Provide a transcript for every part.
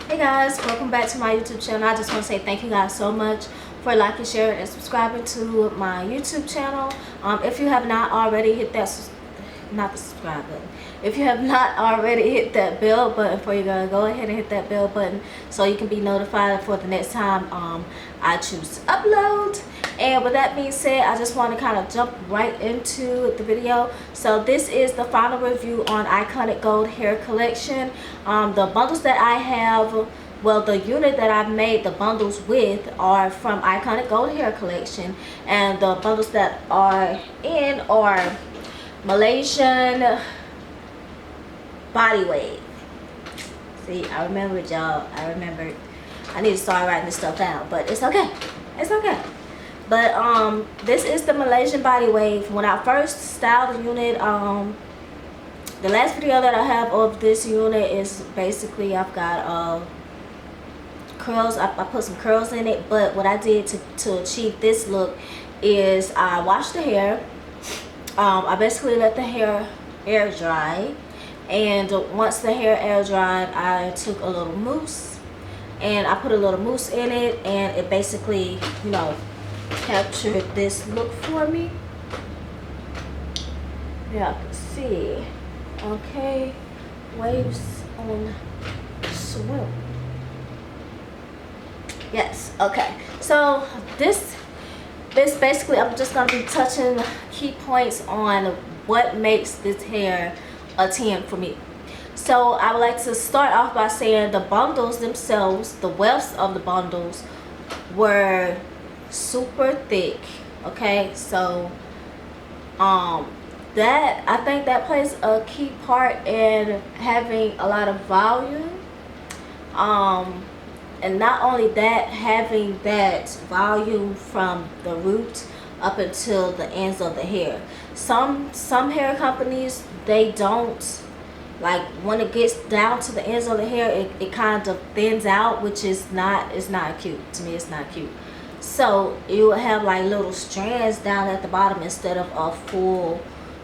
Hey guys, welcome back to my YouTube channel. I just want to say thank you guys so much for liking, sharing, and subscribing to my YouTube channel. If you have not already hit that, not the subscribe button. If you have not already hit that bell button for you guys, go ahead and hit that bell button so you can be notified for the next time I choose to upload. And with that being said, I just want to kind of jump right into the video. So this is the final review on Iconik Gold Hair Collection. The bundles that I have, well, the unit that I've made the bundles with are from Iconik Gold Hair Collection, and the bundles that are in are Malaysian Body Wave. See, I remembered, y'all. I remembered. I need to start writing this stuff down, but it's okay. It's okay. But this is the Malaysian Body Wave. When I first styled the unit, the last video that I have of this unit is basically I've got curls. I put some curls in it, but what I did to achieve this look is I washed the hair. I basically let the hair air dry, and once the hair air dried, I took a little mousse and I put a little mousse in it, and it basically, you know, captured this look for me. Yeah, I can see. Okay, waves on swim. Yes, okay. So this basically, I'm just gonna be touching key points on what makes this hair a 10 for me. So I would like to start off by saying the bundles themselves, the wefts of the bundles were super thick. Okay, so that, I think that plays a key part in having a lot of volume. And not only that, having that volume from the root up until the ends of the hair. Some hair companies, they don't, like, when it gets down to the ends of the hair, it kind of thins out, which is not, it's not cute. To me, it's not cute. So you will have like little strands down at the bottom instead of a full,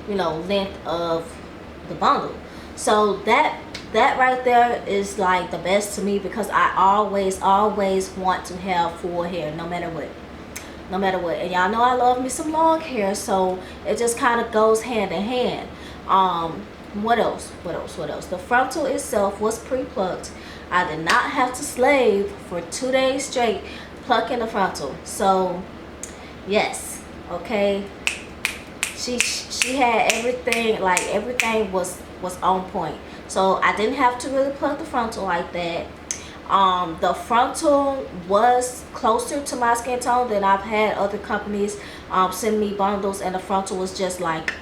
you know, length of the bundle. So that right there is like the best to me, because I always want to have full hair no matter what. And y'all know I love me some long hair, so it just kind of goes hand in hand. What else? The frontal itself was pre-plucked. I did not have to slave for 2 days straight plucking the frontal. So yes, okay, she had everything, like everything was on point. So I didn't have to really pluck the frontal like that. The frontal was closer to my skin tone than I've had other companies send me bundles, and the frontal was just like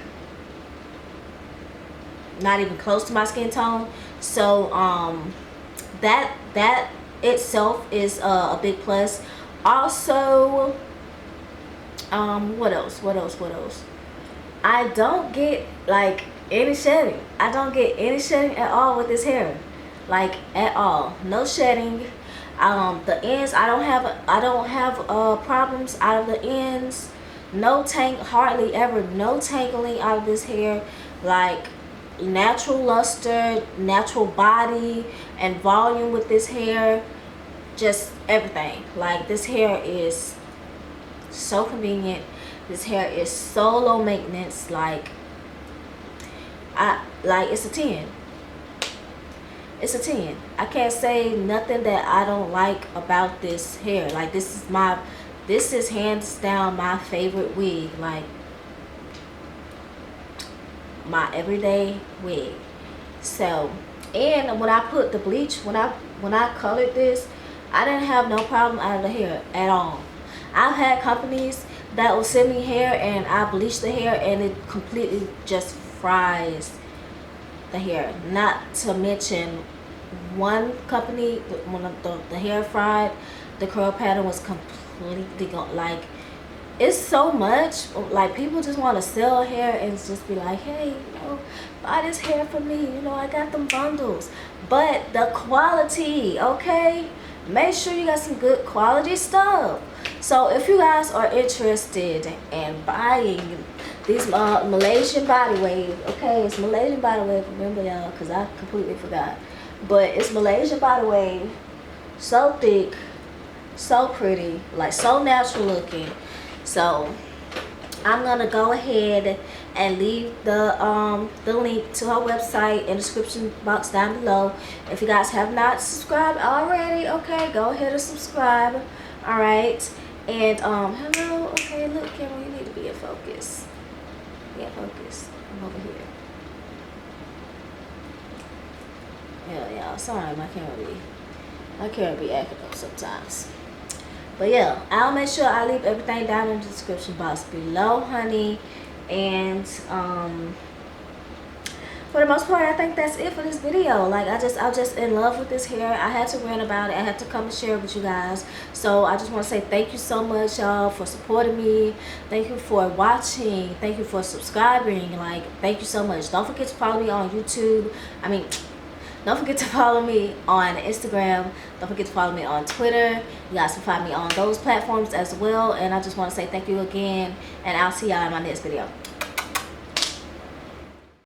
not even close to my skin tone. So that itself is a big plus. Also, what else? I don't get like any shedding. I don't get any shedding at all with this hair, like at all. No shedding. The ends, I don't have problems out of the ends. No hardly ever no tangling out of this hair. Like natural luster, natural body and volume with this hair. Just everything. Like, this hair is so convenient. This hair is so low maintenance. Like it's a 10. It's a 10. I can't say nothing that I don't like about this hair. Like, this is hands down my favorite wig. Like, my everyday wig. So, and when I put the bleach, when I colored this, I didn't have no problem out of the hair at all. I've had companies that will send me hair and I bleach the hair and it completely just fries the hair. Not to mention one company, when the hair fried, the curl pattern was completely gone. Like, it's so much, like, people just want to sell hair and just be like, hey, you know, buy this hair for me, you know, I got them bundles. But the quality, okay, make sure you got some good quality stuff. So if you guys are interested in buying these Malaysian Body Wave, okay, it's Malaysian Body Wave, remember y'all, because I completely forgot, but it's Malaysian Body Wave. so thick, so pretty, like so natural looking. So I'm gonna go ahead and leave the link to her website in the description box down below. If you guys have not subscribed already, okay, go ahead and subscribe. All right. And hello. Okay, look, camera, you need to be in focus. Be in focus. I'm over here. Yeah, y'all. Sorry, my camera be acting up sometimes. But yeah, I'll make sure I leave everything down in the description box below, honey. And for the most part, I think that's it for this video. Like, I'm just in love with this hair. I had to rant about it. I had to come and share it with you guys. So I just want to say thank you so much, y'all, for supporting me. Thank you for watching. Thank you for subscribing. Like, thank you so much. Don't forget to follow me on YouTube. Don't forget to follow me on Instagram. Don't forget to follow me on Twitter. You guys can find me on those platforms as well. And I just want to say thank you again. And I'll see y'all in my next video.